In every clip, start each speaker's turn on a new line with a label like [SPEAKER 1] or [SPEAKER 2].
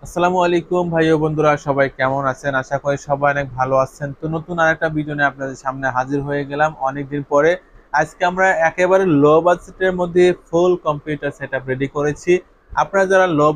[SPEAKER 1] আসসালামু আলাইকুম ভাই ও বন্ধুরা, সবাই কেমন আছেন? আশা করি সবাই অনেক ভালো আছেন। তো নতুন আরেকটা ভিডিও নিয়ে আপনাদের সামনে হাজির হয়ে গেলাম অনেকদিন পরে। আজকে আমরা একেবারে লো বাজেটের মধ্যে ফুল কম্পিউটার সেটআপ রেডি করেছি। আপনারা যারা লো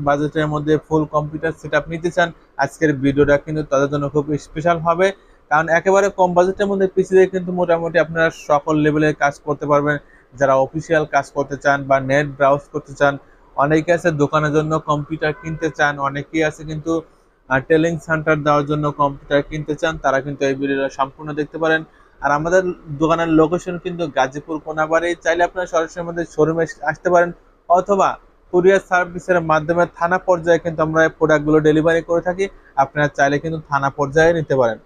[SPEAKER 1] বাজেটের মধ্যে ফুল কম্পিউটার সেটআপ নিতে চান, আজকের ভিডিওটা কিন্তু তাদের জন্য খুব স্পেশাল হবে। কারণ একেবারে কম বাজেটের মধ্যে পিসি দিয়ে কিন্তু মোটামুটি আপনারা সকল লেভেলের কাজ করতে পারবেন। যারা অফিসিয়াল কাজ করতে চান বা নেট ব্রাউজ করতে চান, অনেকে আছে দোকানের জন্য কম্পিউটার কিনতে চান, অনেকেই আছে কিন্তু টেলিং সেন্টার দেওয়ার জন্য কম্পিউটার কিনতে চান, তারা কিন্তু এই ভিডিওটা সম্পূর্ণ দেখতে পারেন। আর আমাদের দোকানের লোকেশন কিন্তু গাজীপুর কোনাবাড়ি। চাইলে আপনারা সরাসরি আমাদের শোরুমে আসতে পারেন, অথবা কুরিয়ার সার্ভিসের মাধ্যমে থানা পর্যায়ে কিন্তু আমরা এই প্রোডাক্টগুলো ডেলিভারি করে থাকি। আপনারা চাইলে কিন্তু থানা পর্যায়ে নিতে পারেন।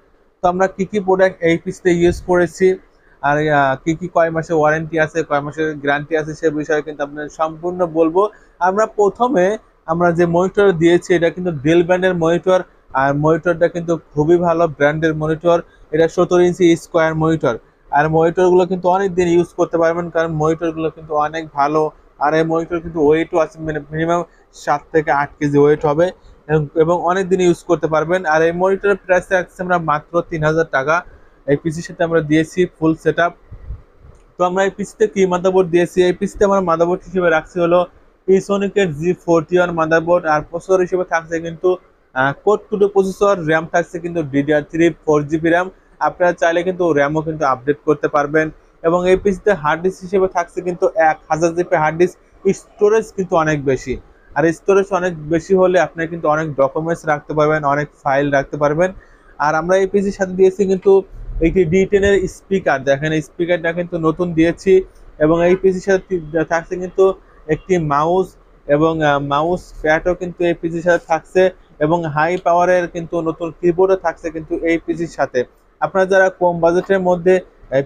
[SPEAKER 1] তো আমরা কি কি প্রোডাক্ট এই পিসিতে ইউজ করেছি, আর কি কি কয় মাসের ওয়ারেন্টি আছে, কয় মাসের গ্যারান্টি আছে, সে বিষয়ে কিন্তু আপনাদের সম্পূর্ণ বলবো। আমরা প্রথমে আমরা যে মনিটর দিয়েছি এটা কিন্তু ডেল ব্র্যান্ডের মনিটর। আর মনিটরটা কিন্তু খুবই ভালো ব্র্যান্ডের মনিটর। এটা 17 ইঞ্চি স্কোয়ার মনিটর। আর মনিটরগুলো কিন্তু অনেক দিন ইউজ করতে পারবেন, কারণ মনিটরগুলো কিন্তু অনেক ভালো। আর এই মনিটর কিন্তু ওয়েটও আছে, মিনিমাম 7 থেকে 8 কেজি ওয়েট হবে, এবং অনেক দিন ইউজ করতে পারবেন। আর এই মনিটরের প্রাইস রাখছি আমরা মাত্র 3000 টাকা। এই পিসির সাথে আমরা দিয়েছি ফুল সেট। তো আমরা এই পিসিতে কি মাদারবোর্ড দিয়েছি, এই পিসিতে আমরা মাদারবোর্ড হিসেবে রাখছি হলো ইসোনিকের G41 মাদারবোর্ড। আর প্রসেসর হিসেবে থাকছে কিন্তু কোড টু প্রসেসর, র্যাম থাকছে কিন্তু DDR3 4 GB র্যাম। আপনারা চাইলে কিন্তু র্যামও কিন্তু আপডেট করতে পারবেন। এবং এই পিসিতে হার্ড ডিস্ক হিসেবে থাকছে কিন্তু 1000 GB হার্ড ডিস্ক। স্টোরেজ কিন্তু অনেক বেশি। আর স্টোরেজ অনেক বেশি হলে আপনি কিন্তু অনেক ডকুমেন্টস রাখতে পারবেন, অনেক ফাইল রাখতে পারবেন। আর আমরা এই পিসির সাথে দিয়েছি কিন্তু একটি D10 এর স্পিকার। দেখেন স্পিকারটা কিন্তু নতুন দিয়েছি। এবং এই পিসির সাথে থাকছে কিন্তু একটি মাউস, এবং মাউস প্যাডও কিন্তু এই পিসির সাথে থাকছে। এবং হাই পাওয়ারের কিন্তু নতুন কিবোর্ডও থাকছে কিন্তু এই পিসির সাথে। আপনারা যারা কম বাজেটের মধ্যে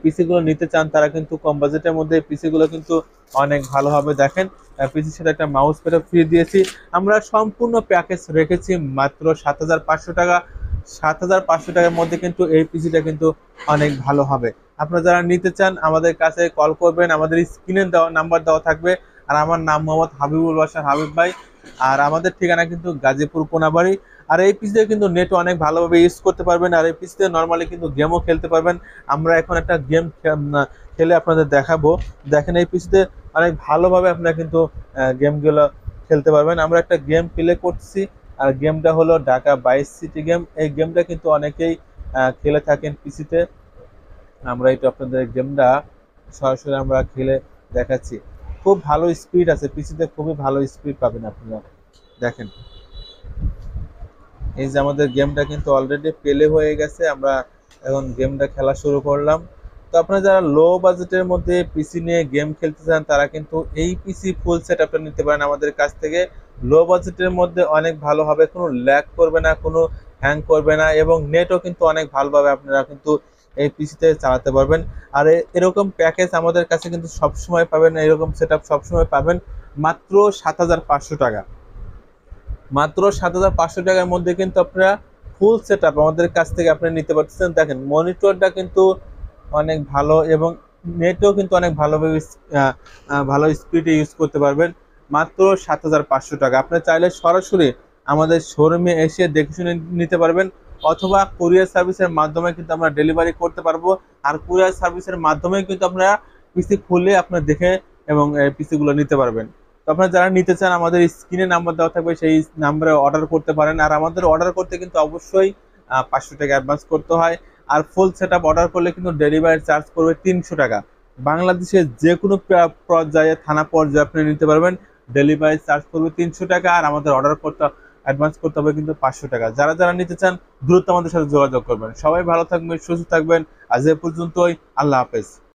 [SPEAKER 1] পিসি গুলো নিতে চান, তারা কিন্তু কম বাজেটের মধ্যে পিসি গুলো কিন্তু অনেক ভালো হবে। দেখেন পিসির সাথে একটা মাউস প্যাডও ফ্রি দিয়েছি। আমরা সম্পূর্ণ প্যাকেজ রেখেছি মাত্র 7500 টাকা। 7500 টাকার মধ্যে কিন্তু এই পিসিটা কিন্তু অনেক ভালো হবে। আপনারা যারা নিতে চান আমাদের কাছে কল করবেন, আমাদের স্ক্রিনে দেওয়া নাম্বার দেওয়া থাকবে। আর আমার নাম মোহাম্মদ হাবিবুল বাশার হাবিব ভাই। আর আমাদের ঠিকানা কিন্তু গাজীপুর কোনাবাড়ি। আর এই পিসিতে কিন্তু নেট অনেক ভালোভাবে ইউজ করতে পারবেন। আর এই পিসিতে নর্মালি কিন্তু গেমও খেলতে পারবেন। আমরা এখন একটা গেম খেলে আপনাদের দেখাবো। দেখেন এই পিসিতে অনেক ভালোভাবে আপনারা কিন্তু গেমগুলো খেলতে পারবেন। আমরা একটা গেম প্লে করছি, আর গেমটা হলো ঢাকা 22 সিটি গেম। এই গেমটা কিন্তু অনেকেই খেলে থাকেন পিসিতে। আমরা একটু আপনাদের গেমটা সরাসরি আমরা খেলে দেখাচ্ছি। খুব ভালো স্পিড আছে পিসিতে, খুবই ভালো স্পিড পাবেন আপনারা। দেখেন এই যে আমাদের গেমটা কিন্তু অলরেডি প্লে হয়ে গেছে। আমরা এখন গেমটা খেলা শুরু করলাম। তো আপনারা যারা লো বাজেটের মধ্যে পিসি নিয়ে গেম খেলতে চান, তারা কিন্তু এই পিসি ফুল সেটআপটা নিতে পারেন আমাদের কাছ থেকে। লো বাজেটের মধ্যে অনেক ভালো হবে, কোনো ল্যাগ করবে না, কোনো হ্যাং করবে না, এবং নেটও কিন্তু অনেক ভালোভাবে আপনারা কিন্তু এই পিসিতে চালাতে পারবেন। আর এরকম প্যাকেজ আমাদের কাছে কিন্তু সবসময় পাবেন, এরকম সেটআপ সবসময় পাবেন মাত্র 7500 টাকা। মাত্র 7500 টাকার মধ্যে কিন্তু আপনারা ফুল সেটআপ আমাদের কাছ থেকে আপনি নিতে পারতেছেন। দেখেন মনিটরটা কিন্তু অনেক ভালো, এবং নেটও কিন্তু অনেক ভালোভাবে ভালো স্পিডে ইউজ করতে পারবেন। মাত্র 7500 টাকা। আপনি চাইলে সরাসরি আমাদের শোরুমে এসে দেখে শুনে নিতে পারবেন, অথবা কুরিয়ার সার্ভিসের মাধ্যমে কিন্তু আমরা ডেলিভারি করতে পারবো। আর কুরিয়ার সার্ভিসের মাধ্যমে কিন্তু আপনারা পিসি খুলে আপনারা দেখে এবং পিসিগুলো নিতে পারবেন। তো আপনারা যারা নিতে চান আমাদের স্ক্রিনে নাম্বার দেওয়া থাকবে, সেই নাম্বারে অর্ডার করতে পারেন। আর আমাদের অর্ডার করতে কিন্তু অবশ্যই 500 টাকা অ্যাডভান্স করতে হয়। আর ফুল সেটআপ অর্ডার করলে কিন্তু ডেলিভারি চার্জ করবে 300 টাকা। বাংলাদেশের যে কোনো পর্যায়ে থানা পর্যায়ে আপনি নিতে পারবেন, ডেলিভারি চার্জ করবে 300 টাকা। আর আমাদের অর্ডার করতে অ্যাডভান্স করতে হবে কিন্তু 500 টাকা। যারা যারা নিতে চান দ্রুত আমাদের সাথে যোগাযোগ করবেন। সবাই ভালো থাকবেন, সুস্থ থাকবেন। আজ এ পর্যন্তই, আল্লাহ হাফেজ।